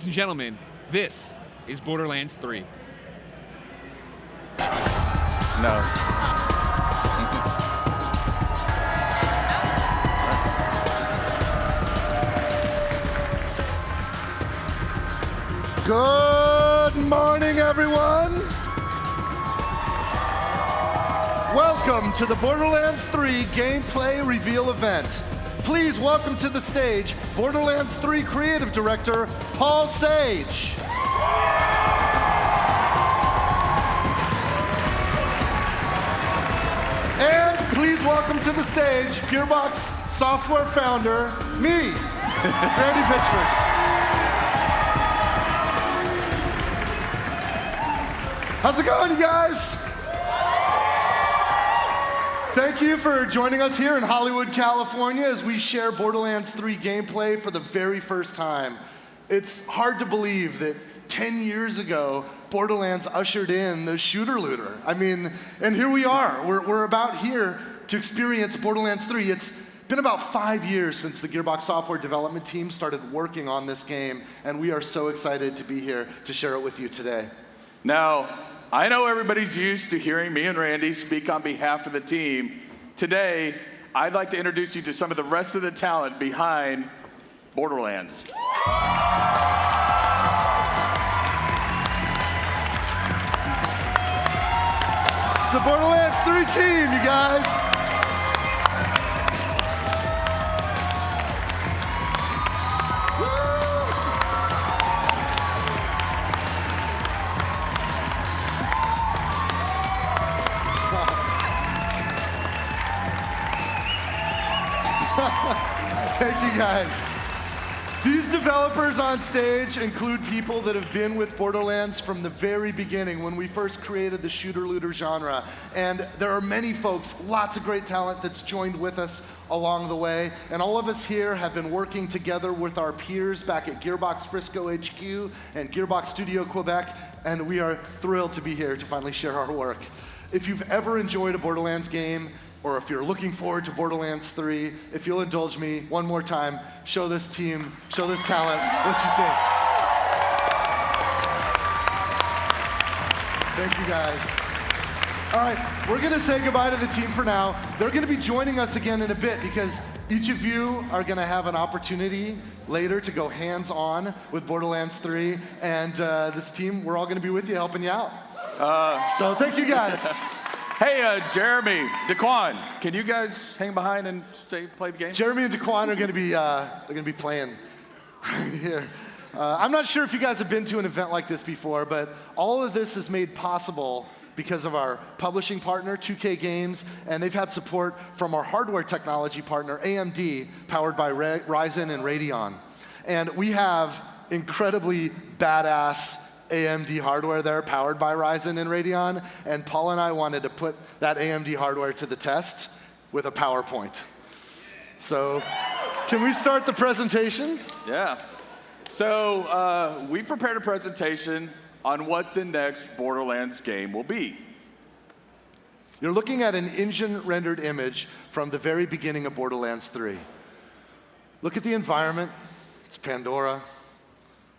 and gentlemen, this is Borderlands 3. No. Good morning, everyone. Welcome to the Borderlands 3 gameplay reveal event. Please welcome to the stage Borderlands 3 Creative Director, Paul Sage. And please welcome to the stage Gearbox Software founder, me, Randy Pitchford. How's it going, you guys? Thank you for joining us here in Hollywood, California, as we share Borderlands 3 gameplay for the very first time. It's hard to believe that 10 years ago, Borderlands ushered in the shooter-looter. I mean, and here we are. We're about here to experience Borderlands 3. It's been about 5 years since the Gearbox Software development team started working on this game, and we are so excited to be here to share it with you today. Now, I know everybody's used to hearing me and Randy speak on behalf of the team. Today, I'd like to introduce you to some of the rest of the talent behind Borderlands. It's the Borderlands 3 team, you guys. Thank you, guys. These developers on stage include people that have been with Borderlands from the very beginning when we first created the shooter-looter genre. And there are many folks, lots of great talent that's joined with us along the way. And all of us here have been working together with our peers back at Gearbox Frisco HQ and Gearbox Studio Quebec. And we are thrilled to be here to finally share our work. If you've ever enjoyed a Borderlands game, or if you're looking forward to Borderlands 3, if you'll indulge me one more time, show this team, show this talent what you think. Thank you, guys. All right, we're gonna say goodbye to the team for now. They're gonna be joining us again in a bit because each of you are gonna have an opportunity later to go hands-on with Borderlands 3, and this team, we're all gonna be with you, helping you out. So thank you, guys. Hey, Jeremy, Daquan, can you guys hang behind and play the game? Jeremy and Daquan are going to be playing right here. I'm not sure if you guys have been to an event like this before, but all of this is made possible because of our publishing partner, 2K Games, and they've had support from our hardware technology partner, AMD, powered by Ryzen and Radeon. And we have incredibly badass AMD hardware there, powered by Ryzen and Radeon, and Paul and I wanted to put that AMD hardware to the test with a PowerPoint. So, can we start the presentation? Yeah. So, we prepared a presentation on what the next Borderlands game will be. You're looking at an engine-rendered image from the very beginning of Borderlands 3. Look at the environment. It's Pandora.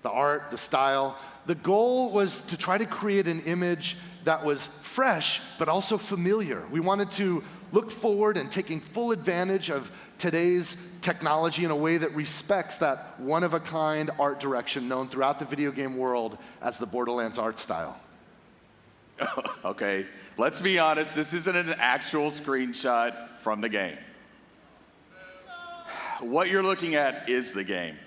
The art, the style. The goal was to try to create an image that was fresh, but also familiar. We wanted to look forward and taking full advantage of today's technology in a way that respects that one-of-a-kind art direction known throughout the video game world as the Borderlands art style. Okay, let's be honest, this isn't an actual screenshot from the game. What you're looking at is the game.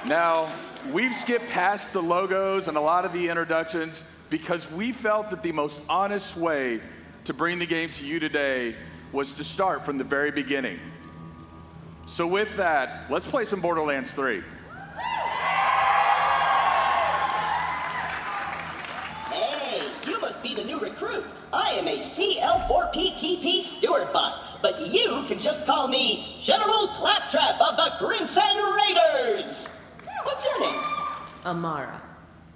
Now, we've skipped past the logos and a lot of the introductions because we felt that the most honest way to bring the game to you today was to start from the very beginning. So with that, let's play some Borderlands 3. Hey, you must be the new recruit. I am a CL4PTP steward bot, but you can just call me General Claptrap of the Crimson Raiders. What's your name? Amara.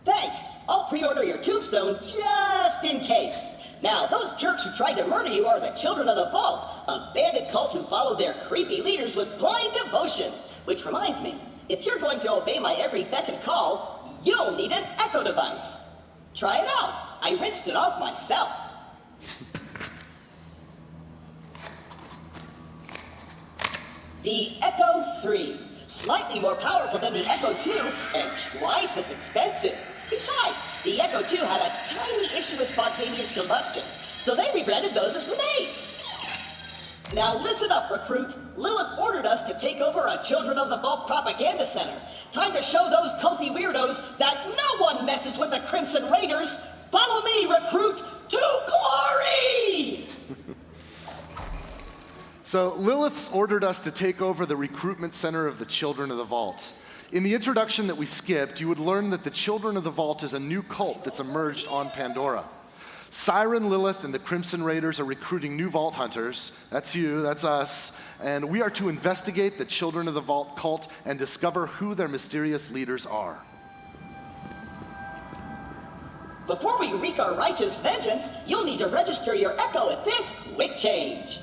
Thanks. I'll pre-order your tombstone just in case. Now, those jerks who tried to murder you are the Children of the Vault, a bandit cult who follow their creepy leaders with blind devotion. Which reminds me, if you're going to obey my every beck and call, you'll need an echo device. Try it out. I rinsed it off myself. The Echo 3. Slightly more powerful than the Echo 2, and twice as expensive. Besides, the Echo 2 had a tiny issue with spontaneous combustion, so they rebranded those as grenades. Now listen up, recruit. Lilith ordered us to take over a Children of the Vault propaganda center. Time to show those culty weirdos that no one messes with the Crimson Raiders. Follow me, recruit, to glory! So Lilith's ordered us to take over the recruitment center of the Children of the Vault. In the introduction that we skipped, you would learn that the Children of the Vault is a new cult that's emerged on Pandora. Siren, Lilith, and the Crimson Raiders are recruiting new Vault Hunters. That's you, that's us. And we are to investigate the Children of the Vault cult and discover who their mysterious leaders are. Before we wreak our righteous vengeance, you'll need to register your Echo at this quick change.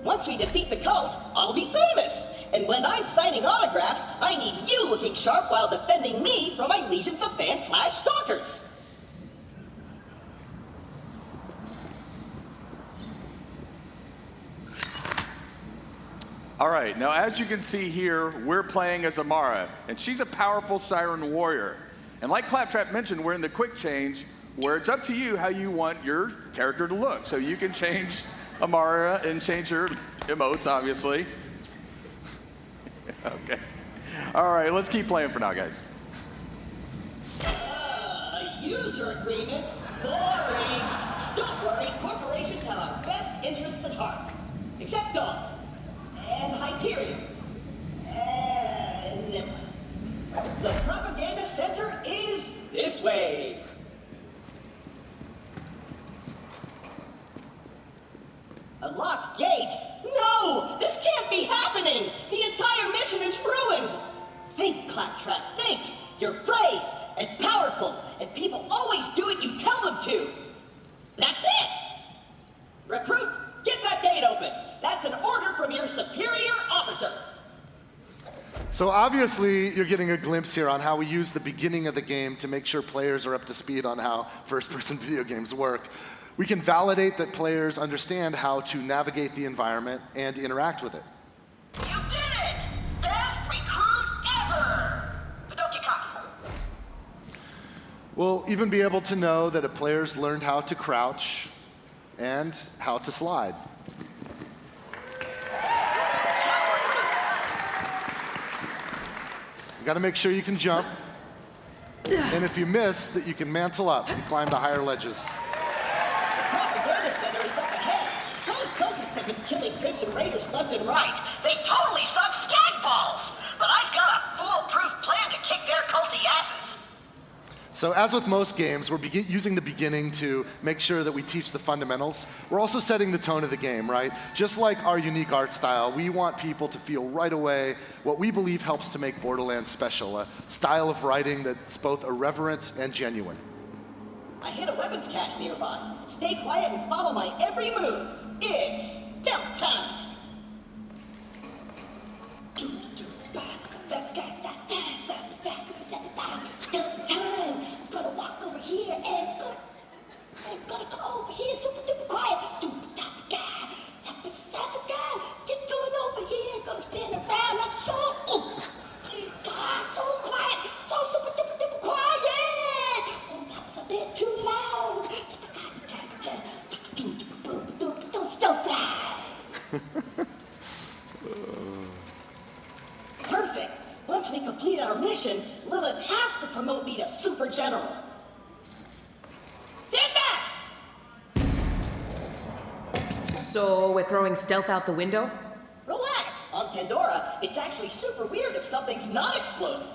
Once we defeat the cult, I'll be famous. And when I'm signing autographs, I need you looking sharp while defending me from my legions of fans/stalkers. All right, now as you can see here, we're playing as Amara, and she's a powerful Siren warrior. And like Claptrap mentioned, we're in the quick change, where it's up to you how you want your character to look. So you can change Amara and change her emotes, obviously. Okay. All right, let's keep playing for now, guys. A user agreement? Boring. Don't worry, corporations have our best interests at heart. Except Dawn. And Hyperion. And never mind. The propaganda center is this way. A locked gate? No! This can't be happening! The entire mission is ruined! Think, Claptrap, think! You're brave and powerful, and people always do what you tell them to! That's it! Recruit, get that gate open! That's an order from your superior officer! So obviously, you're getting a glimpse here on how we use the beginning of the game to make sure players are up to speed on how first-person video games work. We can validate that players understand how to navigate the environment and interact with it. You did it! Best recruit ever! But don't get cocky. We'll even be able to know that a player's learned how to crouch and how to slide. You gotta make sure you can jump. And if you miss, that you can mantle up and climb the higher ledges. The propaganda center is up ahead. Those cultists have been killing Crimson Raiders left and right. They totally suck skag balls. But I've got a foolproof plan to kick their culty asses. So as with most games, we're using the beginning to make sure that we teach the fundamentals. We're also setting the tone of the game, right? Just like our unique art style, we want people to feel right away what we believe helps to make Borderlands special, a style of writing that's both irreverent and genuine. I hit a weapons cache nearby. Stay quiet and follow my every move. It's stealth time. Stealth time. Gonna walk over here and gonna go over here super duper quiet. Tiptoeing over here. Gonna spin around like so. So quiet. So super duper duper quiet. Oh, that was a bit too loud. Perfect. Once we complete our mission, Lilith has to promote me to Super General. Stand back! So we're throwing stealth out the window? Relax. On Pandora, it's actually super weird if something's not exploding.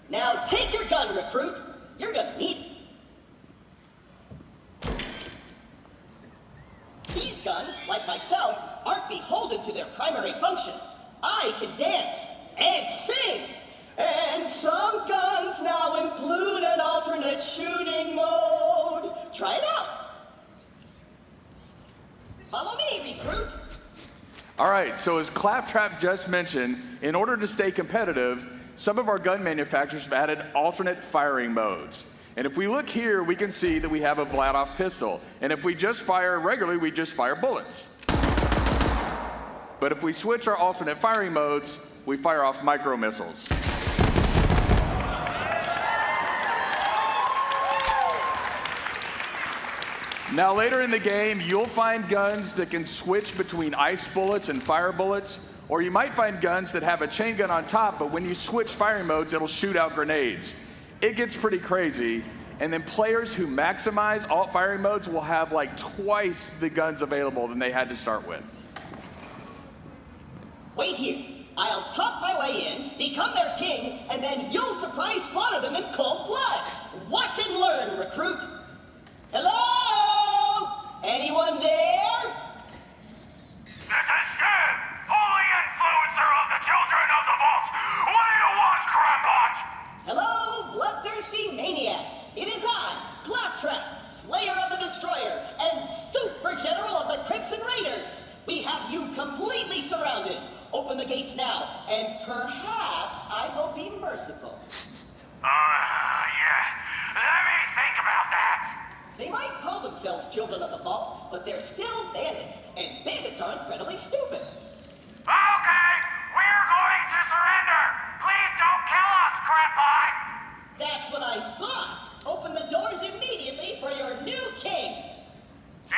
Now take your gun, recruit. You're gonna need it. These guns, like myself, aren't beholden to their primary function. I can dance and sing. And some guns now include an alternate shooting mode. Try it out. Follow me, recruit. All right, so as Claptrap just mentioned, in order to stay competitive, some of our gun manufacturers have added alternate firing modes. And if we look here, we can see that we have a Vladoff pistol. And if we just fire regularly, we just fire bullets. But if we switch our alternate firing modes, we fire off micro missiles. Now later in the game, you'll find guns that can switch between ice bullets and fire bullets, or you might find guns that have a chain gun on top, but when you switch firing modes, it'll shoot out grenades. It gets pretty crazy, and then players who maximize alt firing modes will have like twice the guns available than they had to start with. Wait here. I'll talk my way in, become their king, and then you'll surprise slaughter them in cold blood. Watch and learn, recruit. Hello? Anyone there? This is Shin, holy influencer of the children of the vault. What do you want, Crampot? Hello, bloodthirsty maniac. It is I, Claptrap, Slayer of the Destroyer, and Super General of the Crimson Raiders. We have you completely surrounded. Open the gates now, and perhaps I will be merciful. Yeah. Let me think about that. They might call themselves children of the vault, but they're still bandits, and bandits are incredibly stupid. Okay, we're going to surrender. Please don't kill us, Crampot. That's what I thought. Open the doors immediately for your new king. Easy.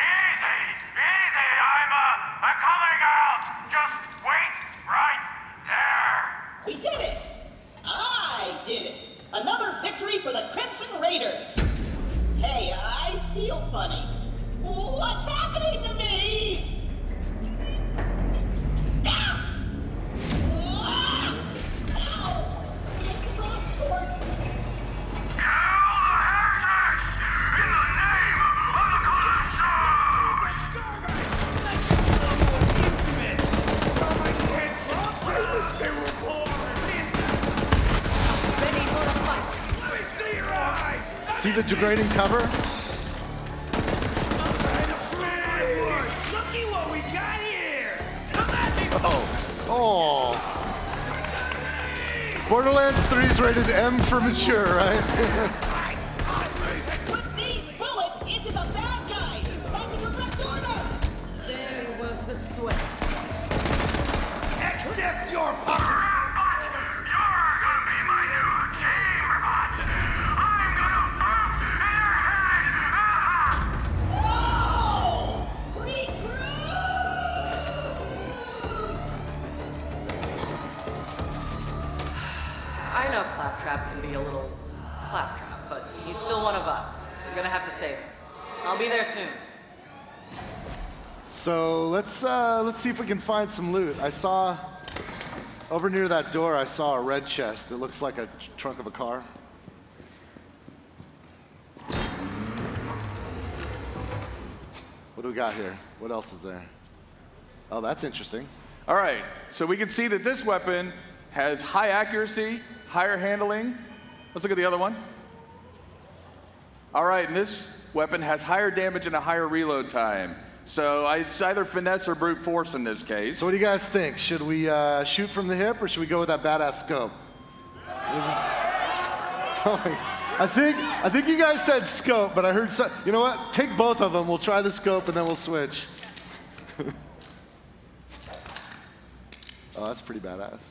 I'm coming out. Just wait right there. We did it! I did it! Another victory for the Crimson Raiders! Hey, I feel funny. What's happening to me? Ah! Ah! Ow! It's wrong sword. Kill the heretics in the name of the Ready for a fight. Let me see your eyes. See the degrading cover? Looky what we got here. Come at me. Oh. Borderlands 3 is rated M for mature, right? Put these bullets into the bad guys! That's a direct order! Barely worth the sweat. Accept your power. But you're gonna be my new chamber bot. I'm gonna boop in your head. Oh! Recruit! I know Claptrap can be a little claptrap, but he's still one of us. We're gonna have to save him. I'll be there soon. So let's see if we can find some loot. I saw over near that door. I saw a red chest. It looks like a trunk of a car. What do we got here? What else is there? Oh, that's interesting. All right, so we can see that this weapon has high accuracy, higher handling. Let's look at the other one. All right, and this weapon has higher damage and a higher reload time. So it's either finesse or brute force in this case. So what do you guys think? Should we shoot from the hip or should we go with that badass scope? I think you guys said scope, but I heard you know what? Take both of them. We'll try the scope and then we'll switch. Oh, that's pretty badass.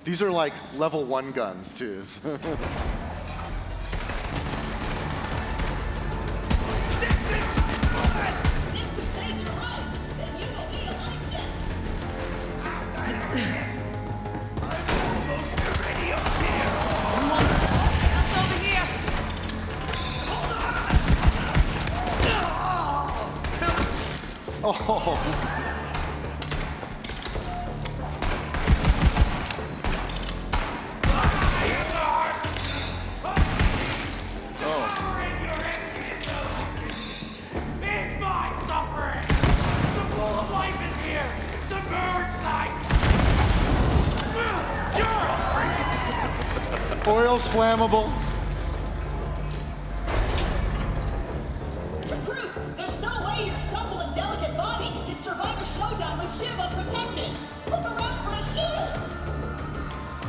These are like level 1 guns too. This could save your life! Then you will be a life debt! Over here! Oh. It's my suffering. The pool of life is here. The bird's life. Oil's flammable. Recruit, there's no way you're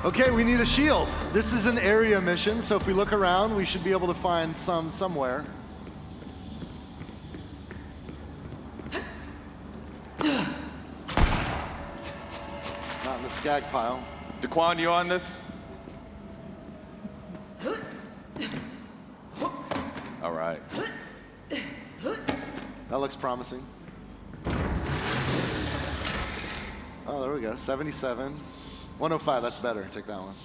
Okay, we need a shield. This is an area mission, so if we look around, we should be able to find some somewhere. Not in the skag pile. Daquan, you on this? All right. That looks promising. Oh, there we go. 77. 105, that's better. Take that one.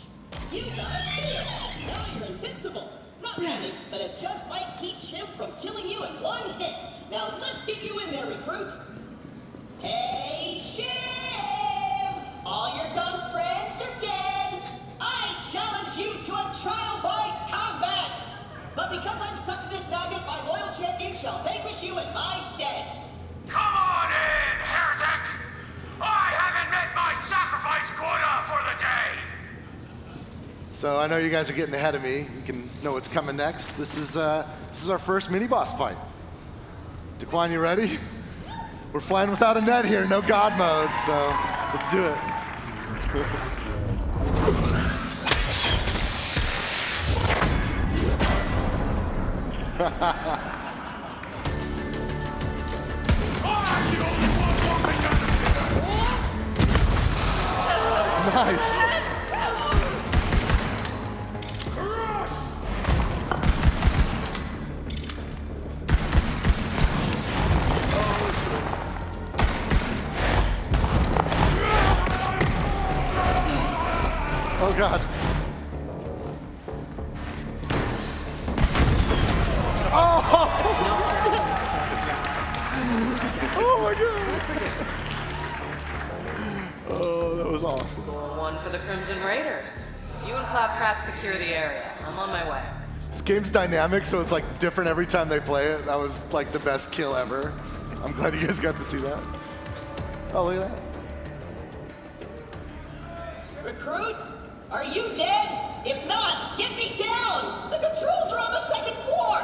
You got a deal. Now you're invincible. Not really, but it just might keep Shiv from killing you in one hit. Now let's get you in there, recruit. Hey, Shiv! All your dumb friends are dead. I challenge you to a trial by combat. But because I'm stuck to this nugget, my loyal champion shall vanquish you in my stead. Come on in, heretic! I haven't met my sacrifice quota for the day! So I know you guys are getting ahead of me. You can know what's coming next. This is our first mini-boss fight. Daquan, you ready? We're flying without a net here, no God mode, so let's do it. Nice. Oh God. Oh! Oh my God. Oh, that was awesome. Score one for the Crimson Raiders. You and Claptrap secure the area. I'm on my way. This game's dynamic, so it's like different every time they play it. That was like the best kill ever. I'm glad you guys got to see that. Oh, look at that. Recruit, are you dead? If not, get me down. The controls are on the second floor.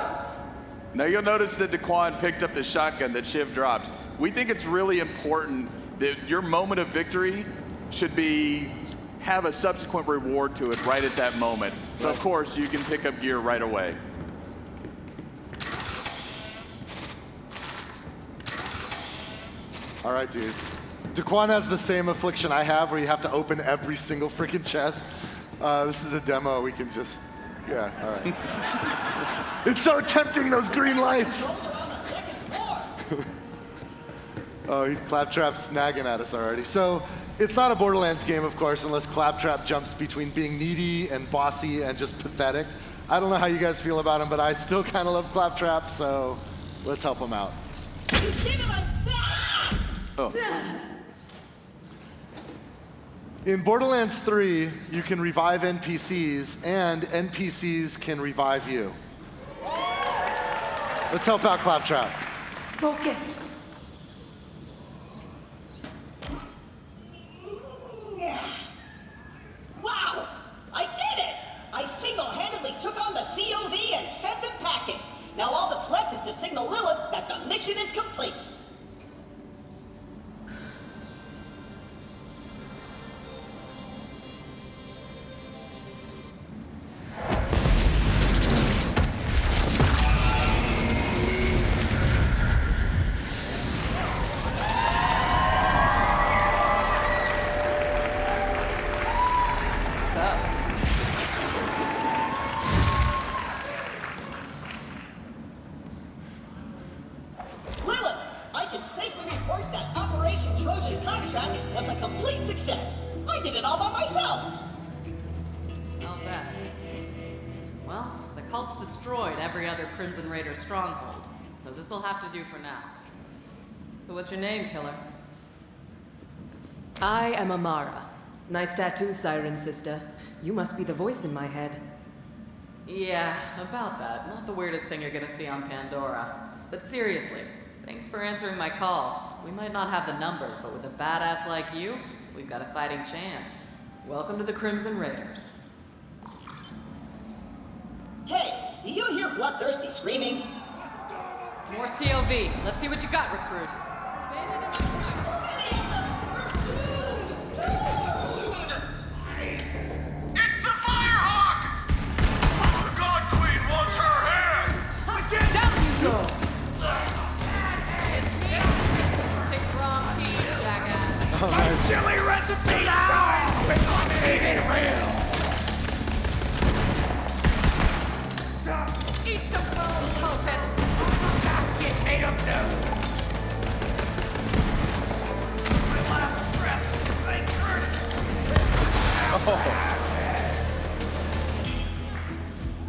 Now you'll notice that Daquan picked up the shotgun that Shiv dropped. We think it's really important that your moment of victory should have a subsequent reward to it right at that moment. So of course you can pick up gear right away. All right, dude. Daquan has the same affliction I have where you have to open every single freaking chest. This is a demo, we can just, yeah, all right. It's so tempting, those green lights. Controls are on the second floor. Oh, Claptrap's nagging at us already. So it's not a Borderlands game, of course, unless Claptrap jumps between being needy and bossy and just pathetic. I don't know how you guys feel about him, but I still kind of love Claptrap, so let's help him out. You did it on set. Oh. In Borderlands 3, you can revive NPCs, and NPCs can revive you. Let's help out Claptrap. Focus. Wow, I did it! I single-handedly took on the COV and sent them packing. Now all that's left is to signal Lilith that the mission is complete. What's up? Lilith, I can safely report that Operation Trojan Contract was a complete success. I did it all by myself. I'll bet. Well, the cult's destroyed every other Crimson Raider stronghold, so this'll have to do for now. So what's your name, killer? I am Amara. Nice tattoo, Siren Sister. You must be the voice in my head. Yeah, about that. Not the weirdest thing you're gonna see on Pandora. But seriously, thanks for answering my call. We might not have the numbers, but with a badass like you, we've got a fighting chance. Welcome to the Crimson Raiders. Hey, do you hear bloodthirsty screaming? More COV. Let's see what you got, recruit. nice. Chili recipe time! Keep it real! Eat some bones, cultist! Get made up now! My last breath, thank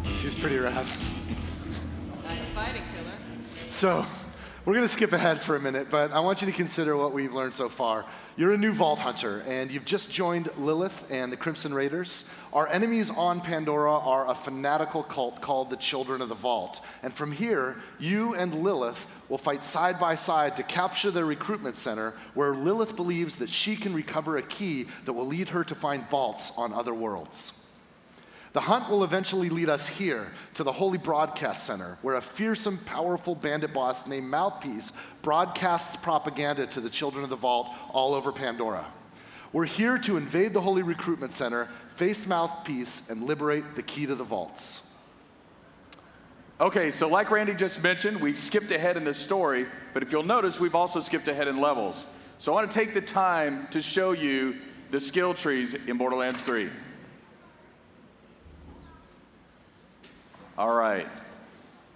you. She's pretty rad. Nice fighting, killer. So, we're going to skip ahead for a minute, but I want you to consider what we've learned so far. You're a new Vault Hunter, and you've just joined Lilith and the Crimson Raiders. Our enemies on Pandora are a fanatical cult called the Children of the Vault. And from here, you and Lilith will fight side by side to capture their recruitment center, where Lilith believes that she can recover a key that will lead her to find vaults on other worlds. The hunt will eventually lead us here to the Holy Broadcast Center, where a fearsome, powerful bandit boss named Mouthpiece broadcasts propaganda to the Children of the Vault all over Pandora. We're here to invade the Holy Recruitment Center, face Mouthpiece, and liberate the key to the vaults. Okay, so like Randy just mentioned, we've skipped ahead in this story, but if you'll notice, we've also skipped ahead in levels. So I want to take the time to show you the skill trees in Borderlands 3. All right.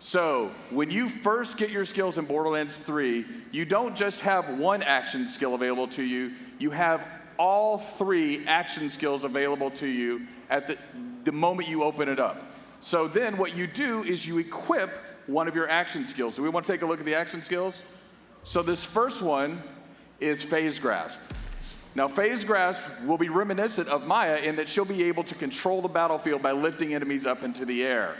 So when you first get your skills in Borderlands 3, you don't just have one action skill available to you, you have all 3 action skills available to you at the moment you open it up. So then what you do is you equip one of your action skills. Do we want to take a look at the action skills? So this first one is Phase Grasp. Now, Phase Grasp will be reminiscent of Maya in that she'll be able to control the battlefield by lifting enemies up into the air.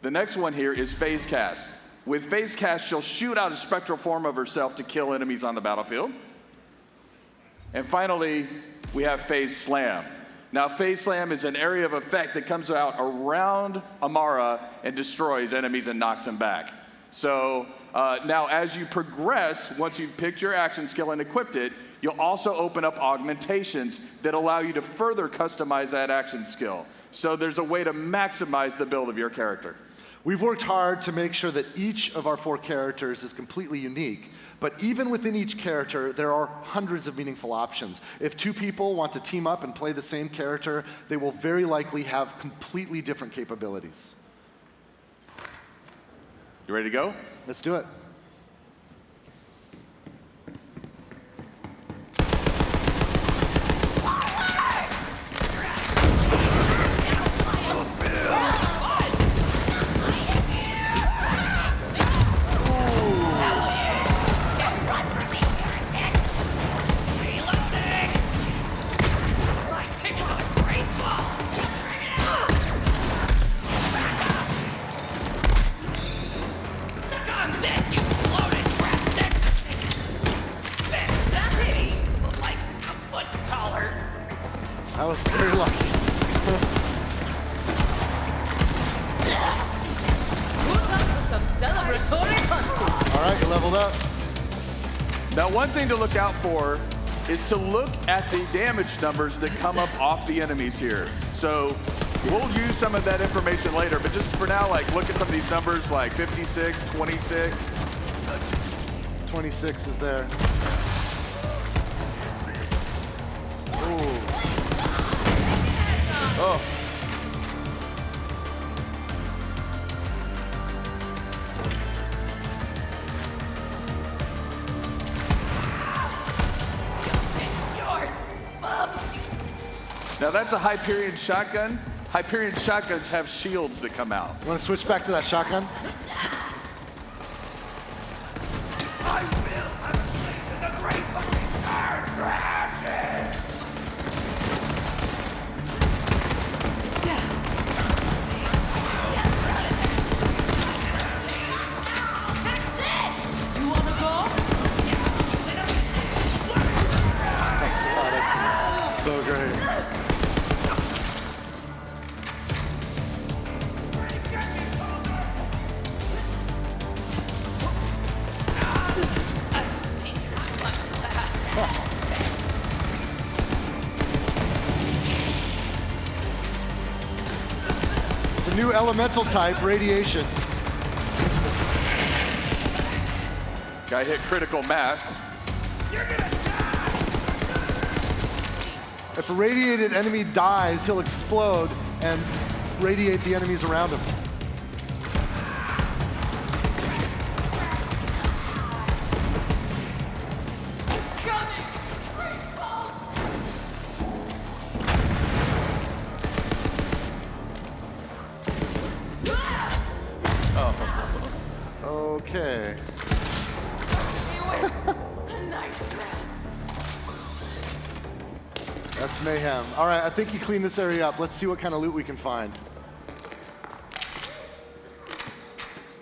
The next one here is Phase Cast. With Phase Cast, she'll shoot out a spectral form of herself to kill enemies on the battlefield. And finally, we have Phase Slam. Now, Phase Slam is an area of effect that comes out around Amara and destroys enemies and knocks them back. So now as you progress, once you've picked your action skill and equipped it, you'll also open up augmentations that allow you to further customize that action skill. So there's a way to maximize the build of your character. We've worked hard to make sure that each of our 4 characters is completely unique, but even within each character, there are hundreds of meaningful options. If 2 people want to team up and play the same character, they will very likely have completely different capabilities. You ready to go? Let's do it. I was very lucky. Some celebratory punches. All right, you leveled up. Now, one thing to look out for is to look at the damage numbers that come up off the enemies here. So we'll use some of that information later, but just for now, like, look at some of these numbers like 56, 26. 26 is there. Ooh. Oh. Now that's a Hyperion shotgun. Hyperion shotguns have shields that come out. You want to switch back to that shotgun? I will unleash the great fucking attraction! You wanna go? Oh, that's so great. It's a new elemental type, radiation. Guy hit critical mass. If a radiated enemy dies, he'll explode and radiate the enemies around him. Okay. Nice. That's mayhem. All right, I think you cleaned this area up. Let's see what kind of loot we can find.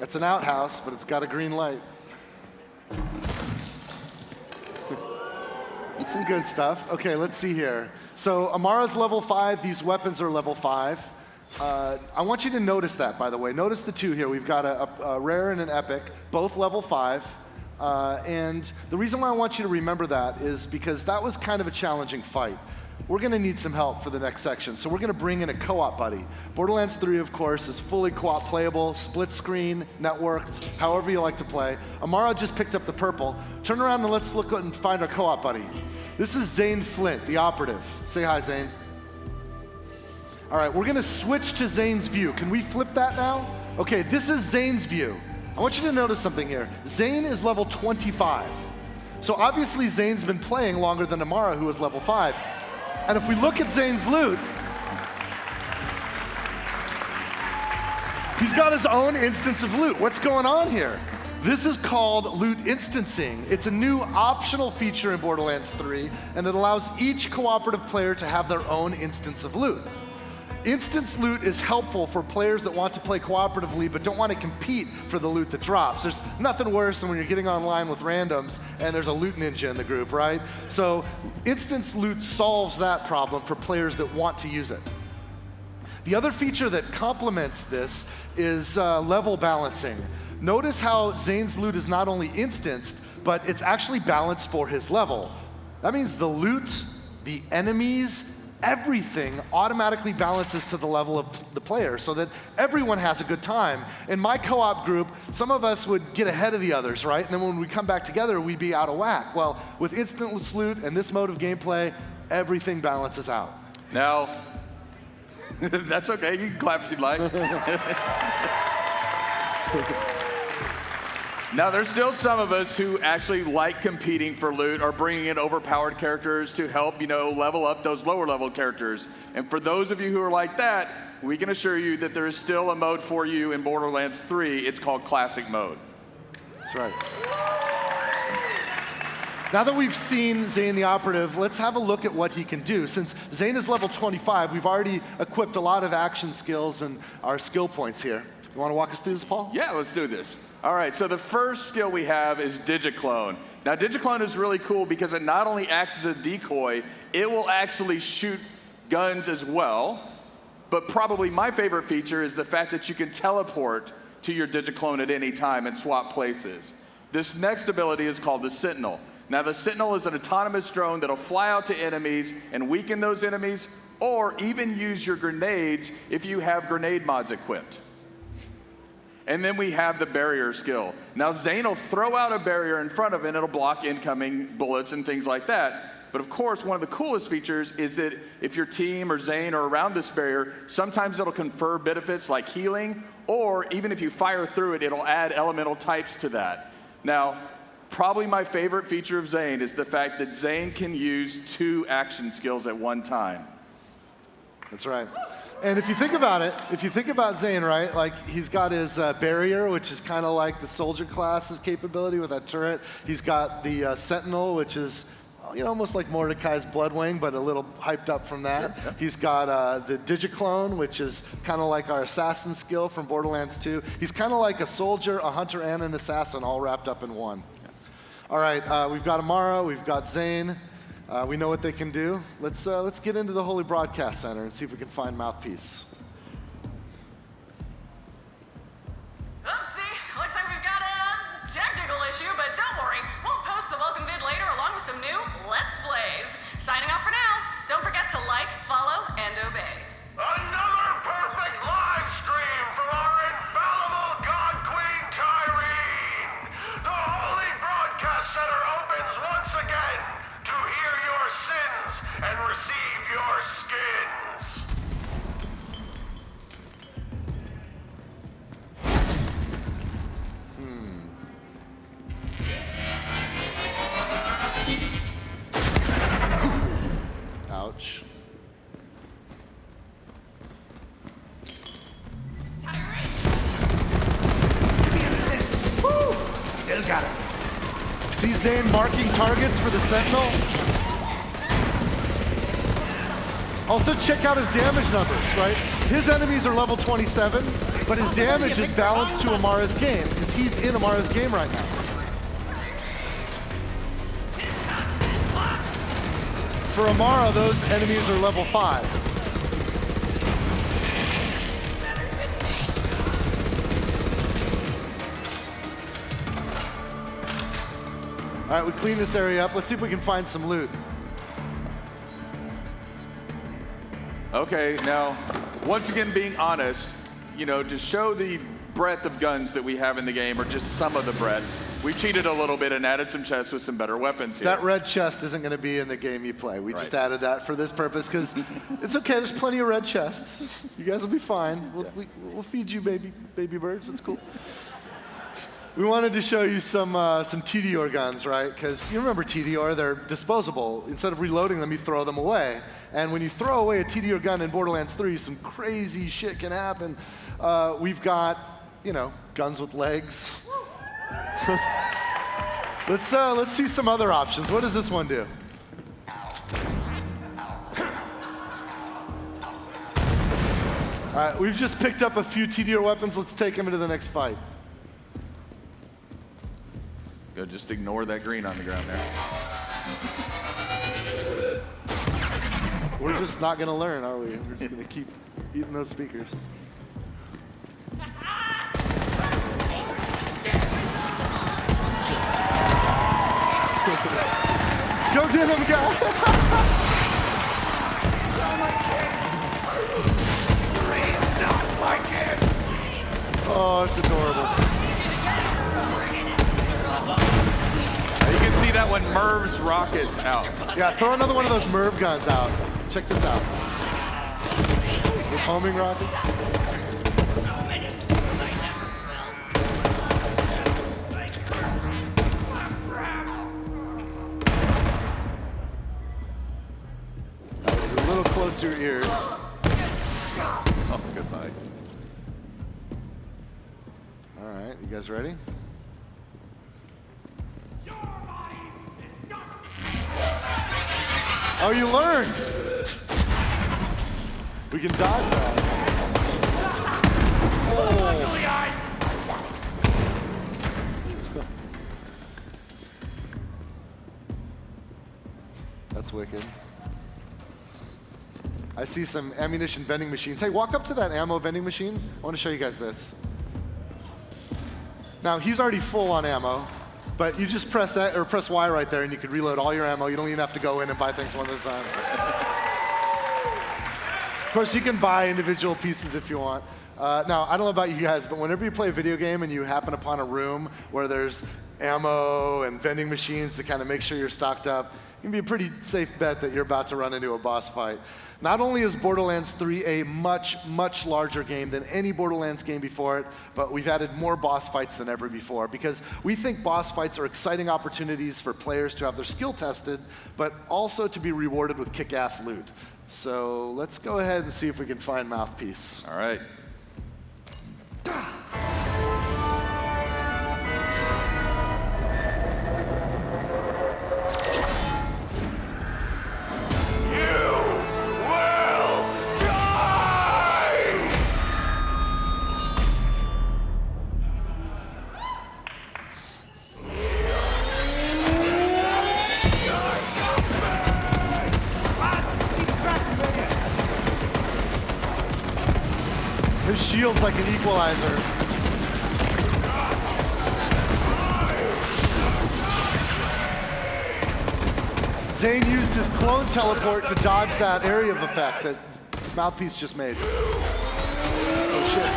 It's an outhouse, but it's got a green light. It's some good stuff. Okay, let's see here. So Amara's level 5. These weapons are level 5. I want you to notice that, by the way. Notice the two here. We've got a rare and an epic, both level 5. And the reason why I want you to remember that is because that was kind of a challenging fight. We're going to need some help for the next section, so we're going to bring in a co-op buddy. Borderlands 3, of course, is fully co-op playable, split screen, networked, however you like to play. Amara just picked up the purple. Turn around and let's look and find our co-op buddy. This is Zane Flint, the operative. Say hi, Zane. All right, we're going to switch to Zane's view. Can we flip that now? Okay, this is Zane's view. I want you to notice something here. Zane is level 25. So obviously Zane's been playing longer than Amara, who is level 5. And if we look at Zane's loot, he's got his own instance of loot. What's going on here? This is called loot instancing. It's a new optional feature in Borderlands 3, and it allows each cooperative player to have their own instance of loot. Instance loot is helpful for players that want to play cooperatively but don't want to compete for the loot that drops. There's nothing worse than when you're getting online with randoms and there's a loot ninja in the group, right? So instance loot solves that problem for players that want to use it. The other feature that complements this is level balancing. Notice how Zane's loot is not only instanced, but it's actually balanced for his level. That means the loot, the enemies, everything automatically balances to the level of the player so that everyone has a good time. In my co-op group, some of us would get ahead of the others, right? And then when we come back together, we'd be out of whack. Well, with instant loot and this mode of gameplay, everything balances out. Now, that's okay. You can clap if you'd like. Now, there's still some of us who actually like competing for loot or bringing in overpowered characters to help, level up those lower level characters. And for those of you who are like that, we can assure you that there is still a mode for you in Borderlands 3. It's called Classic Mode. That's right. Now that we've seen Zane the Operative, let's have a look at what he can do. Since Zane is level 25, we've already equipped a lot of action skills and our skill points here. You want to walk us through this, Paul? Yeah, let's do this. All right, so the first skill we have is Digiclone. Now, Digiclone is really cool because it not only acts as a decoy, it will actually shoot guns as well. But probably my favorite feature is the fact that you can teleport to your Digiclone at any time and swap places. This next ability is called the Sentinel. Now, the Sentinel is an autonomous drone that'll fly out to enemies and weaken those enemies, or even use your grenades if you have grenade mods equipped. And then we have the barrier skill. Now, Zane will throw out a barrier in front of it, and it'll block incoming bullets and things like that. But of course, one of the coolest features is that if your team or Zane are around this barrier, sometimes it'll confer benefits like healing, or even if you fire through it, it'll add elemental types to that. Now, probably my favorite feature of Zane is the fact that Zane can use 2 action skills at one time. That's right. And if you think about it, if you think about Zane, right, like he's got his barrier, which is kind of like the soldier class's capability with that turret. He's got the Sentinel, which is almost like Mordecai's Bloodwing, but a little hyped up from that. Sure, yeah. He's got the Digiclone, which is kind of like our assassin skill from Borderlands 2. He's kind of like a soldier, a hunter, and an assassin all wrapped up in one. Yeah. All right, we've got Amara, we've got Zane. We know what they can do. Let's get into the Holy Broadcast Center and see if we can find Mouthpiece. Oopsie, looks like we've got a technical issue, but don't worry. We'll post the welcome vid later along with some new Let's Plays. Signing off for now. Don't forget to like, follow, and obey. Another perfect live stream from our infallible God Queen Tyreen! The Holy Broadcast Center opens once again! Zane marking targets for the Sentinel. Also check out his damage numbers, right? His enemies are level 27, but his damage is balanced to Amara's game, because he's in Amara's game right now. For Amara, those enemies are level 5. All right, we clean this area up. Let's see if we can find some loot. Okay, now, once again, being honest, you know, to show the breadth of guns that we have in the game, or just some of the breadth, we cheated a little bit and added some chests with some better weapons here. That red chest isn't going to be in the game you play. We just added that for this purpose, because it's okay, there's plenty of red chests. You guys will be fine. We'll feed you baby birds, it's cool. We wanted to show you some TDR guns, right? Because you remember TDR, they're disposable. Instead of reloading them, you throw them away. And when you throw away a TDR gun in Borderlands 3, some crazy shit can happen. We've got, you know, guns with legs. Let's see some other options. What does this one do? All right, we've just picked up a few TDR weapons. Let's take them into the next fight. Go, just ignore that green on the ground there. We're just not gonna learn, are we? We're just gonna keep eating those speakers. Go get him, guy! Oh, it's adorable. You can see that when Merv's rockets out. Yeah, throw another one of those Merv guns out. Check this out. With homing rockets. That was a little close to your ears. Oh, goodbye. All right, you guys ready? Oh, you learned! We can dodge that. Oh. That's wicked. I see some ammunition vending machines. Hey, walk up to that ammo vending machine. I want to show you guys this. Now, he's already full on ammo. But you just press X, or press Y right there, and you can reload all your ammo. You don't even have to go in and buy things one at a time. Of course, you can buy individual pieces if you want. Now, I don't know about you guys, but whenever you play a video game and you happen upon a room where there's ammo and vending machines to kind of make sure you're stocked up, it can be a pretty safe bet that you're about to run into a boss fight. Not only is Borderlands 3 a much, much larger game than any Borderlands game before it, but we've added more boss fights than ever before, because we think boss fights are exciting opportunities for players to have their skill tested, but also to be rewarded with kick-ass loot. So let's go ahead and see if we can find Mouthpiece. All right. His shield's like an equalizer. Zane used his clone teleport to dodge that area of effect that Mouthpiece just made. Oh shit.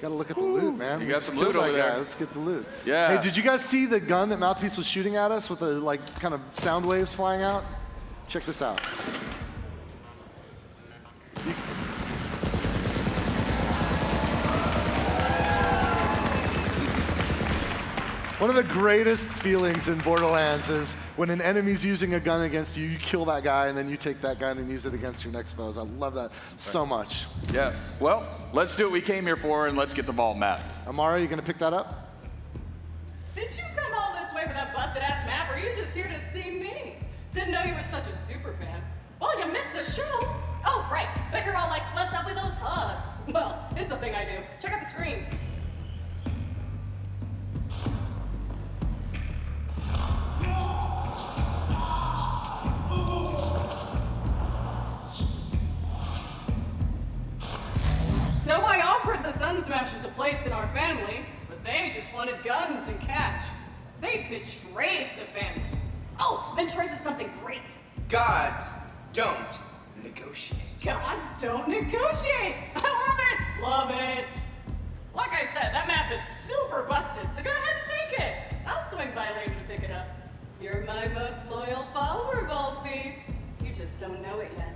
Gotta look at the loot, man. You We got just some killed loot over that guy. there. Let's get the loot. Yeah. Hey, did you guys see the gun that Mouthpiece was shooting at us with the like kind of sound waves flying out? Check this out. One of the greatest feelings in Borderlands is when an enemy's using a gun against you, you kill that guy, and then you take that gun and use it against your next foes. I love that so much. Yeah. Well, let's do what we came here for, and let's get the vault map. Amara, you gonna pick that up? Did you come all this way for that busted-ass map, or are you just here to see me? Didn't know you were such a super fan. Well, you missed the show. Oh, right. But you're all like, what's up with those husks? Well, it's a thing I do. Check out the screens. So I offered the Sun Smashers a place in our family, but they just wanted guns and cash. They betrayed the family. Oh, then Troy said something great. Gods don't negotiate. Gods don't negotiate! I love it! Love it! Like I said, that map is super busted, so go ahead and take it. I'll swing by later to pick it up. You're my most loyal follower, Vault Thief. You just don't know it yet.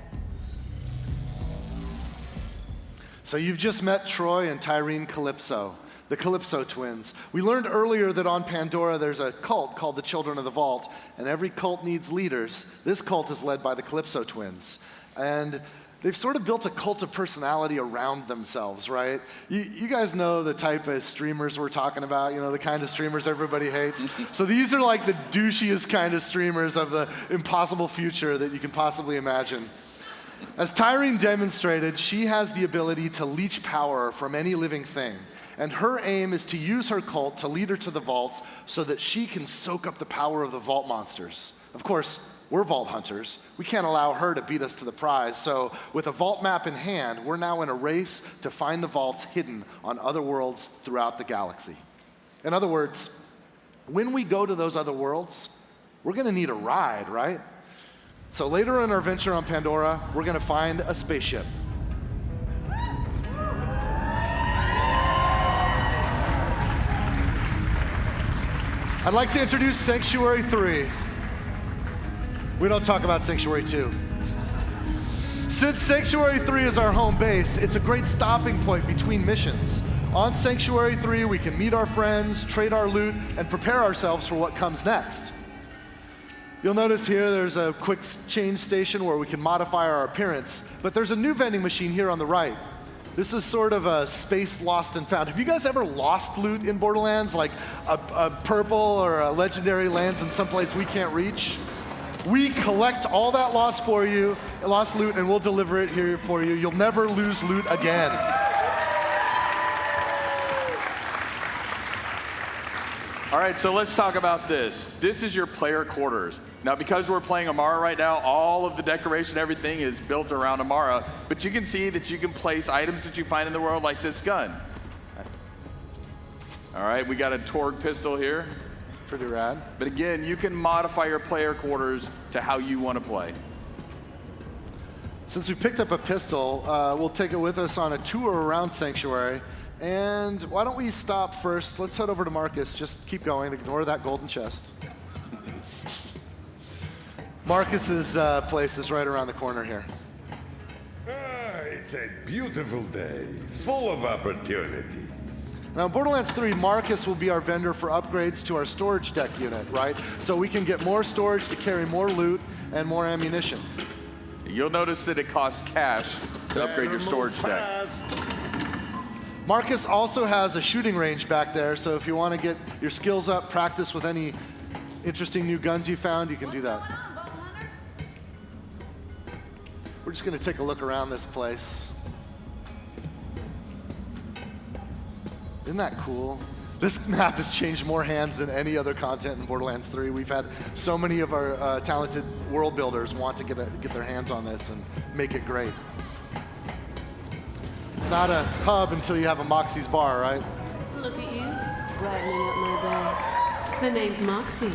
So you've just met Troy and Tyrene Calypso, the Calypso twins. We learned earlier that on Pandora there's a cult called the Children of the Vault, and every cult needs leaders. This cult is led by the Calypso twins. And they've sort of built a cult of personality around themselves, right? You guys know the type of streamers we're talking about, you know, the kind of streamers everybody hates. So these are like the douchiest kind of streamers of the impossible future that you can possibly imagine. As Tyrene demonstrated, she has the ability to leech power from any living thing. And her aim is to use her cult to lead her to the vaults so that she can soak up the power of the vault monsters. Of course, we're vault hunters. We can't allow her to beat us to the prize. So with a vault map in hand, we're now in a race to find the vaults hidden on other worlds throughout the galaxy. In other words, when we go to those other worlds, we're gonna need a ride, right? So later in our venture on Pandora, we're gonna find a spaceship. I'd like to introduce Sanctuary 3. We don't talk about Sanctuary 2. Since Sanctuary 3 is our home base, it's a great stopping point between missions. On Sanctuary 3, we can meet our friends, trade our loot, and prepare ourselves for what comes next. You'll notice here there's a quick change station where we can modify our appearance, but there's a new vending machine here on the right. This is sort of a space lost and found. Have you guys ever lost loot in Borderlands, like a purple or a legendary lands in someplace we can't reach? We collect all that lost loot, and we'll deliver it here for you. You'll never lose loot again. All right, so let's talk about this. This is your player quarters. Now, because we're playing Amara right now, all of the decoration, everything is built around Amara, but you can see that you can place items that you find in the world like this gun. All right, we got a Torg pistol here. Pretty rad. But again, you can modify your player quarters to how you want to play. Since we picked up a pistol, we'll take it with us on a tour around Sanctuary. And why don't we stop first? Let's head over to Marcus. Just keep going. Ignore that golden chest. Marcus's place is right around the corner here. It's a beautiful day, full of opportunity. Now, in Borderlands 3, Marcus will be our vendor for upgrades to our storage deck unit, right? So we can get more storage to carry more loot and more ammunition. You'll notice that it costs cash to upgrade your storage deck. Marcus also has a shooting range back there, so if you want to get your skills up, practice with any interesting new guns you found, you can do that. We're just going to take a look around this place. Isn't that cool? This map has changed more hands than any other content in Borderlands 3. We've had so many of our talented world builders want to get their hands on this and make it great. It's not a pub until you have a Moxie's bar, right? Look at you, brightening up my day. The name's Moxie.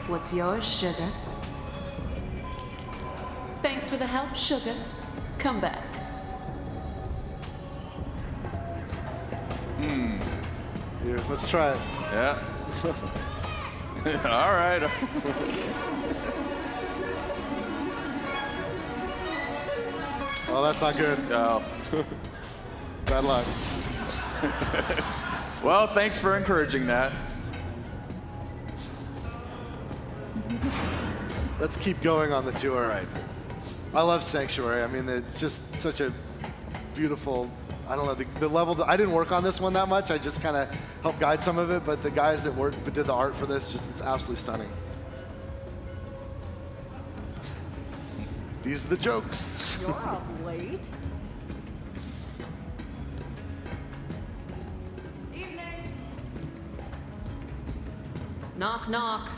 What's yours, sugar? Thanks for the help, sugar. Come back. Here, let's try it. Yeah. All right. Oh, that's not good. Oh. Bad luck. Well, thanks for encouraging that. Let's keep going on the tour. Right. I love Sanctuary. I mean, it's just such a beautiful, I don't know, the level, I didn't work on this one that much. I just kind of helped guide some of it, but the guys that did the art for this, just, it's absolutely stunning. These are the jokes. You're up late. Evening. Knock, knock.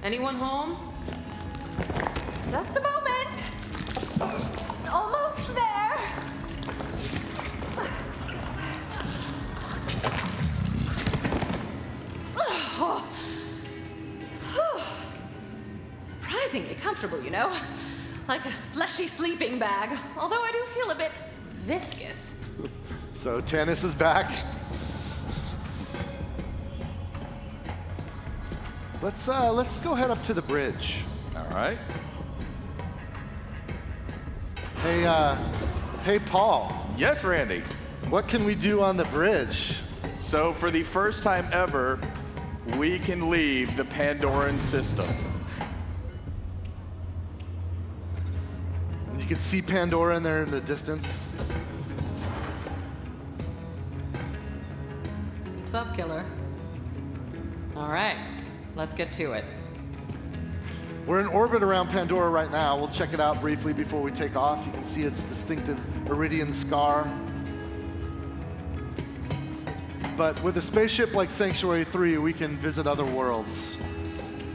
Anyone home? Just a moment. Almost there. Surprisingly comfortable, you know? Like a fleshy sleeping bag. Although I do feel a bit viscous. So Tannis is back. Let's go head up to the bridge. All right. Hey Paul. Yes, Randy. What can we do on the bridge? So for the first time ever, we can leave the Pandoran system. You can see Pandora in there in the distance. What's up, killer? All right, let's get to it. We're in orbit around Pandora right now. We'll check it out briefly before we take off. You can see its distinctive iridian scar. But with a spaceship like Sanctuary 3, we can visit other worlds.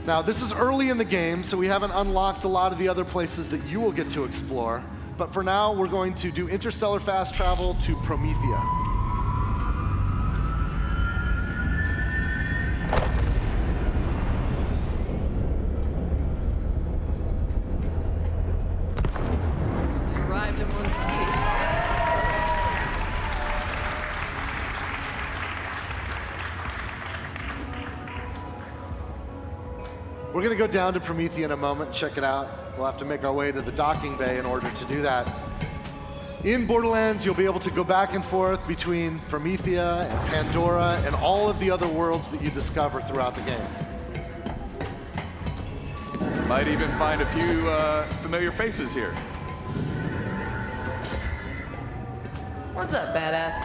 Now, this is early in the game, so we haven't unlocked a lot of the other places that you will get to explore. But for now, we're going to do interstellar fast travel to Promethea. Arrived in one piece. We're going to go down to Promethea in a moment and check it out. We'll have to make our way to the docking bay in order to do that. In Borderlands, you'll be able to go back and forth between Promethea and Pandora and all of the other worlds that you discover throughout the game. Might even find a few familiar faces here. What's up, badass?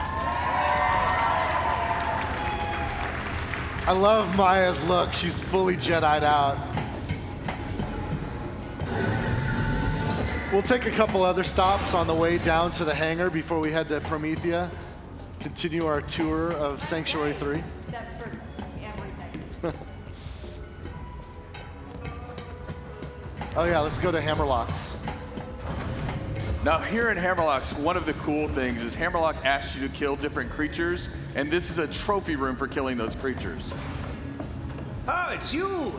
I love Maya's look. She's fully Jedi'd out. We'll take a couple other stops on the way down to the hangar before we head to Promethea. Continue our tour of Sanctuary 3. Except for everything. Oh yeah, let's go to Hammerlocks. Now here in Hammerlocks, one of the cool things is Hammerlock asks you to kill different creatures, and this is a trophy room for killing those creatures. Oh, it's you!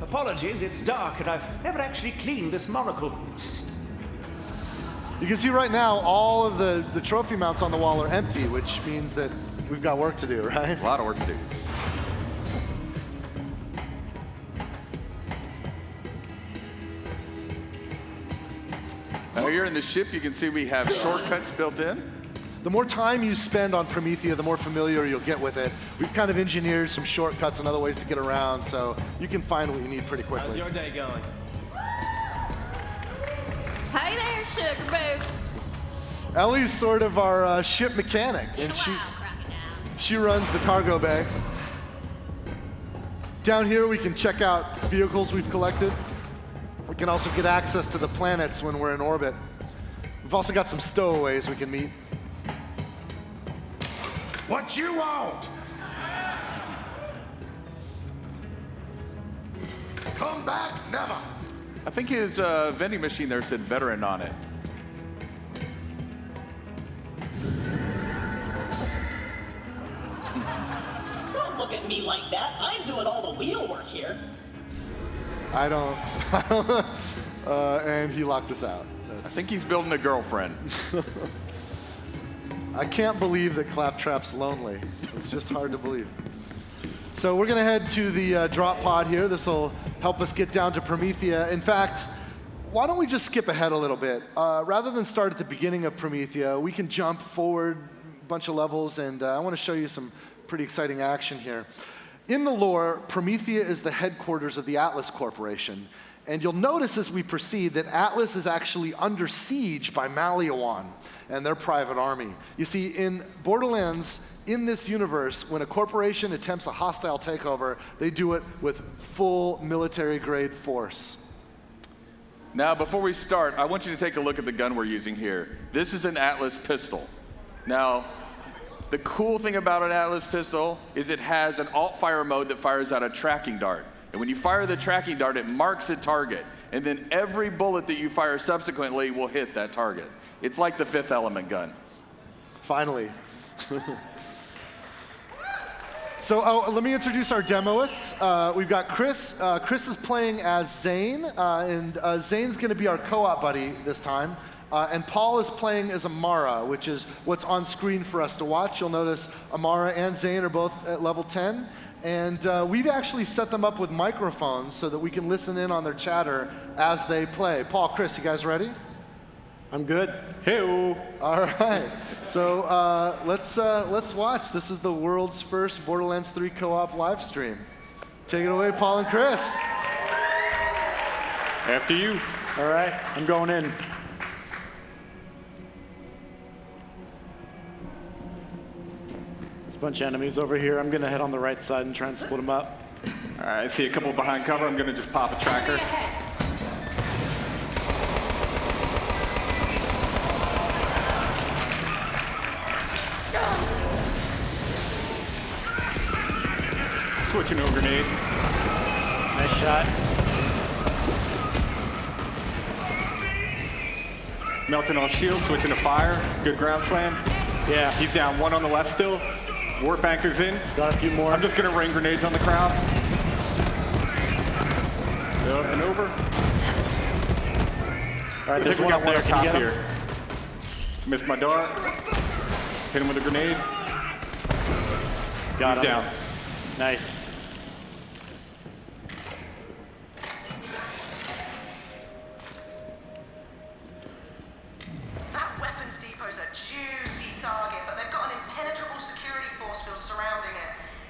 Apologies, it's dark and I've never actually cleaned this monocle. You can see right now all of the trophy mounts on the wall are empty, which means that we've got work to do, right? A lot of work to do. Now here in the ship, you can see we have shortcuts built in. The more time you spend on Promethea, the more familiar you'll get with it. We've kind of engineered some shortcuts and other ways to get around, so you can find what you need pretty quickly. How's your day going? Hey there, sugar boots. Ellie's sort of our ship mechanic, and she runs the cargo bay. Down here, we can check out vehicles we've collected. We can also get access to the planets when we're in orbit. We've also got some stowaways we can meet. What you want? Come back, never. I think his vending machine there said veteran on it. Don't look at me like that. I'm doing all the wheel work here. I don't, and he locked us out. I think he's building a girlfriend. I can't believe that Claptrap's lonely. It's just hard to believe. So we're gonna head to the drop pod here. This will help us get down to Promethea. In fact, why don't we just skip ahead a little bit? Rather than start at the beginning of Promethea, we can jump forward a bunch of levels, and I wanna show you some pretty exciting action here. In the lore, Promethea is the headquarters of the Atlas Corporation. And you'll notice as we proceed that Atlas is actually under siege by Maliwan and their private army. You see, in Borderlands, in this universe, when a corporation attempts a hostile takeover, they do it with full military-grade force. Now, before we start, I want you to take a look at the gun we're using here. This is an Atlas pistol. Now, the cool thing about an Atlas pistol is it has an alt-fire mode that fires out a tracking dart. And when you fire the tracking dart, it marks a target. And then every bullet that you fire subsequently will hit that target. It's like the Fifth Element gun. Finally. So let me introduce our demoists. We've got Chris. Chris is playing as Zane, and Zane's going to be our co-op buddy this time. And Paul is playing as Amara, which is what's on screen for us to watch. You'll notice Amara and Zane are both at level 10. And we've actually set them up with microphones so that we can listen in on their chatter as they play. Paul, Chris, you guys ready? I'm good. Hey-o. All right. So let's watch. This is the world's first Borderlands 3 co-op live stream. Take it away, Paul and Chris. After you. All right, I'm going in. A bunch of enemies over here. I'm gonna head on the right side and try and split them up. All right, I see a couple behind cover. I'm gonna just pop a tracker. Switching to a grenade. Nice shot. Melting on shield, switching to fire. Good ground slam. Yeah. He's down, one on the left still. Warp anchor's in. Got a few more. I'm just gonna rain grenades on the crowd. Up and over. All right, I think we got one up top here. Missed my dart. Hit him with a grenade. Got him. He's down. Nice. That weapons depot's a juicy target, but they've got an impenetrable security force field surrounding it.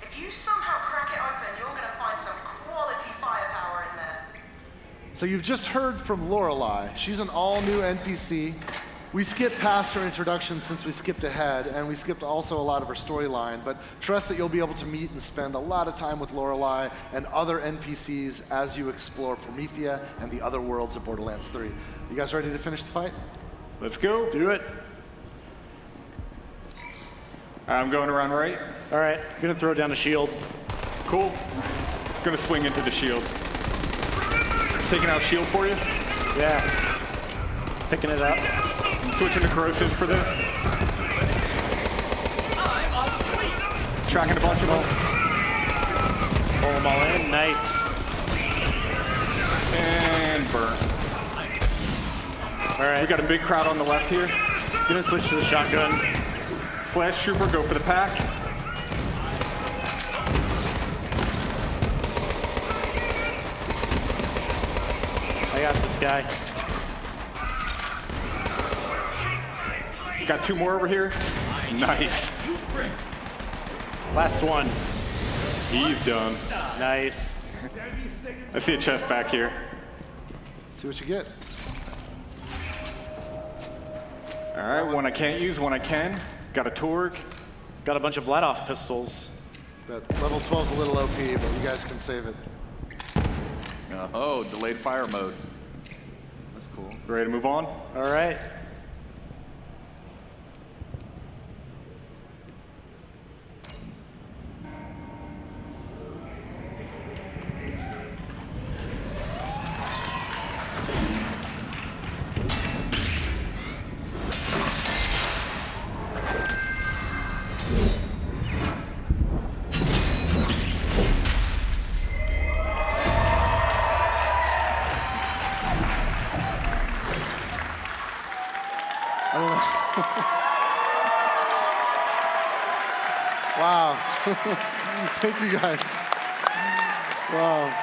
If you somehow crack it open, you're going to find some quality firepower in there. So you've just heard from Lorelei. She's an all-new NPC. We skipped past her introduction since we skipped ahead, and we skipped also a lot of her storyline, but trust that you'll be able to meet and spend a lot of time with Lorelei and other NPCs as you explore Promethea and the other worlds of Borderlands 3. You guys ready to finish the fight? Let's go. Do it. I'm going around right. All right, gonna throw down a shield. Cool. Gonna swing into the shield. Taking out shield for you. Yeah. Picking it up. I'm switching to corrosive for this. Tracking a bunch of them. Pull them all in. Nice. And burn. All right. We got a big crowd on the left here. Gonna switch to the shotgun. Flash trooper, go for the pack. I got this guy. Got two more over here. Nice. Last one. He's done. Nice. I see a chest back here. See what you get. All right, one I can't use, one I can. Got a Torg. Got a bunch of let-off pistols. That level 12's a little OP, but you guys can save it. Oh, delayed fire mode. That's cool. Ready to move on? All right. Wow. Thank you guys. Wow.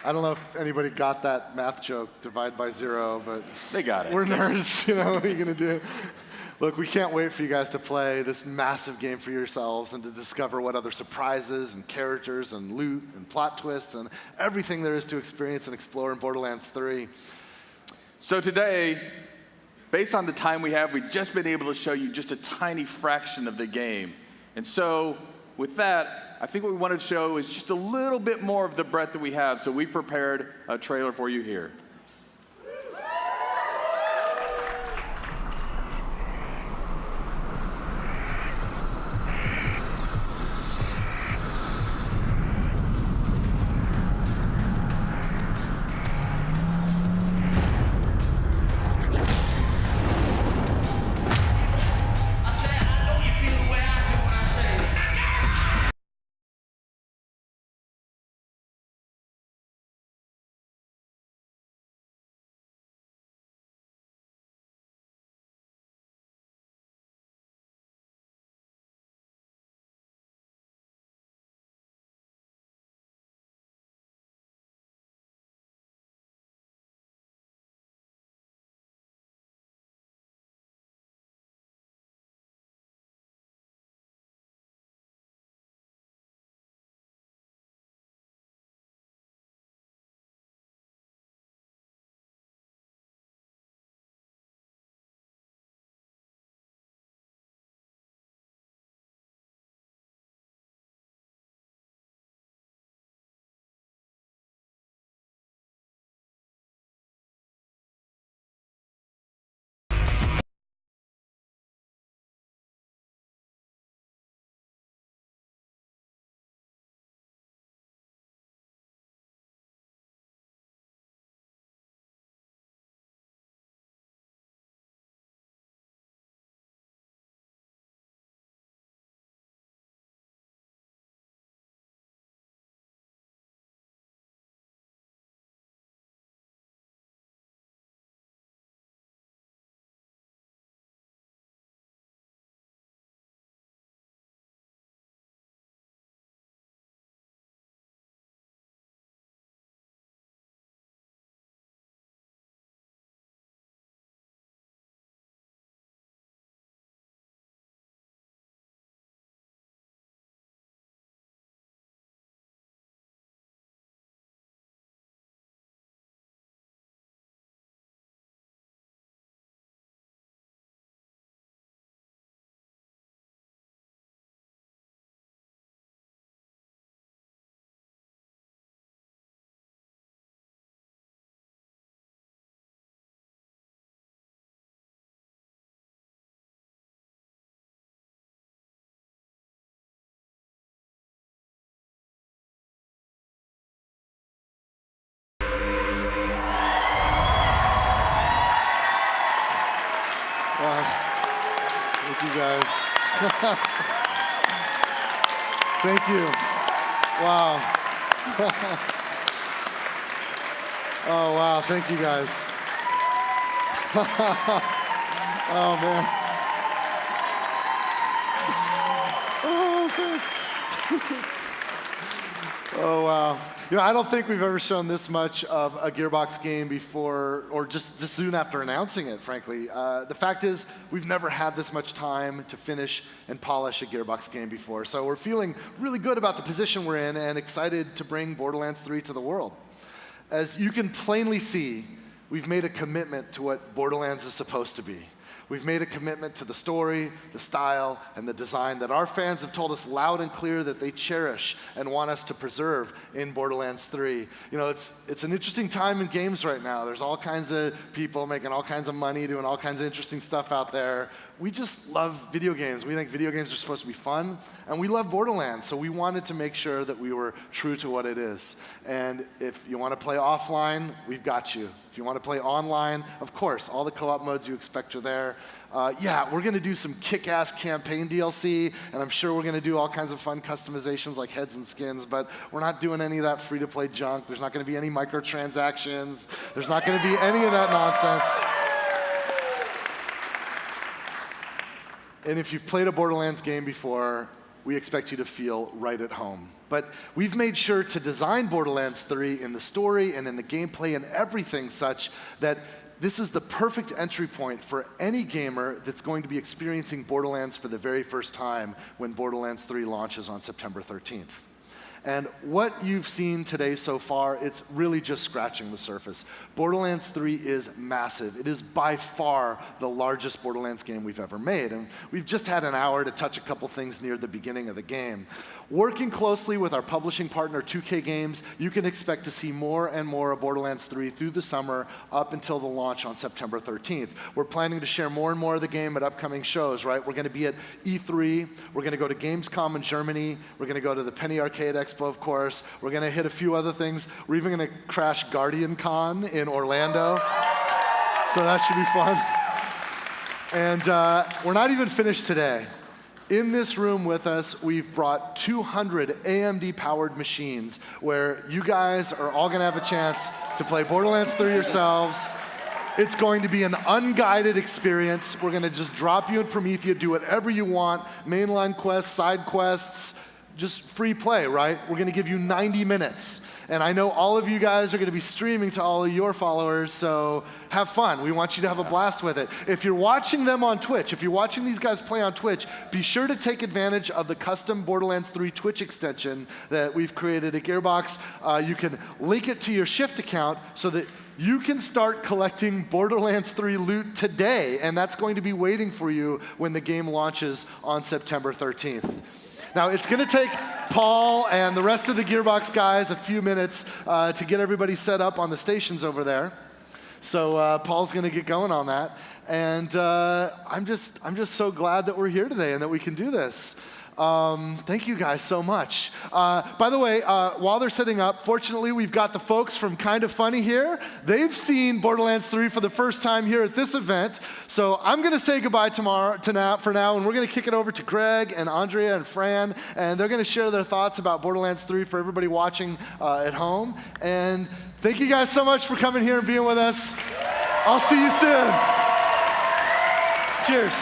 I don't know if anybody got that math joke, divide by 0, but They got it. we're nerds, you know, what are you gonna do? Look, we can't wait for you guys to play this massive game for yourselves and to discover what other surprises and characters and loot and plot twists and everything there is to experience and explore in Borderlands 3. So today, based on the time we have, we've just been able to show you just a tiny fraction of the game. And so with that, I think what we wanted to show is just a little bit more of the breadth that we have. So we prepared a trailer for you here. Thank you guys. Thank you. Wow. Oh, wow. Thank you guys. Oh, man. Oh, thanks. Oh, wow. You know, I don't think we've ever shown this much of a Gearbox game before, or just soon after announcing it, frankly. The fact is, we've never had this much time to finish and polish a Gearbox game before. So we're feeling really good about the position we're in and excited to bring Borderlands 3 to the world. As you can plainly see, we've made a commitment to what Borderlands is supposed to be. We've made a commitment to the story, the style, and the design that our fans have told us loud and clear that they cherish and want us to preserve in Borderlands 3. You know, it's an interesting time in games right now. There's all kinds of people making all kinds of money, doing all kinds of interesting stuff out there. We just love video games. We think video games are supposed to be fun, and we love Borderlands, so we wanted to make sure that we were true to what it is. And if you want to play offline, we've got you. If you want to play online, of course, all the co-op modes you expect are there. Yeah, we're going to do some kick-ass campaign DLC, and I'm sure we're going to do all kinds of fun customizations like heads and skins, but we're not doing any of that free-to-play junk. There's not going to be any microtransactions. There's not going to be any of that nonsense. And if you've played a Borderlands game before, we expect you to feel right at home. But we've made sure to design Borderlands 3 in the story and in the gameplay and everything such that this is the perfect entry point for any gamer that's going to be experiencing Borderlands for the very first time when Borderlands 3 launches on September 13th. And what you've seen today so far, it's really just scratching the surface. Borderlands 3 is massive. It is by far the largest Borderlands game we've ever made. And we've just had an hour to touch a couple things near the beginning of the game. Working closely with our publishing partner, 2K Games, you can expect to see more and more of Borderlands 3 through the summer up until the launch on September 13th. We're planning to share more and more of the game at upcoming shows, right? We're going to be at E3. We're going to go to Gamescom in Germany. We're going to go to the Penny Arcade Expo, of course. We're going to hit a few other things. We're even going to crash Guardian Con in Orlando. So that should be fun. And we're not even finished today. In this room with us, we've brought 200 AMD-powered machines where you guys are all going to have a chance to play Borderlands 3 yourselves. It's going to be an unguided experience. We're going to just drop you in Promethea, do whatever you want, mainline quests, side quests, just free play, right? We're going to give you 90 minutes. And I know all of you guys are going to be streaming to all of your followers, so have fun. We want you to have a blast with it. If you're watching them on Twitch, if you're watching these guys play on Twitch, be sure to take advantage of the custom Borderlands 3 Twitch extension that we've created at Gearbox. You can link it to your Shift account so that you can start collecting Borderlands 3 loot today, and that's going to be waiting for you when the game launches on September 13th. Now, it's going to take Paul and the rest of the Gearbox guys a few minutes to get everybody set up on the stations over there. So Paul's going to get going on that. And I'm just so glad that we're here today and that we can do this. Thank you guys so much. By the way, while they're setting up, fortunately, we've got the folks from Kind of Funny here. They've seen Borderlands 3 for the first time here at this event. So I'm going to say goodbye for now, and we're going to kick it over to Greg and Andrea and Fran, and they're going to share their thoughts about Borderlands 3 for everybody watching at home. And thank you guys so much for coming here and being with us. I'll see you soon. Cheers.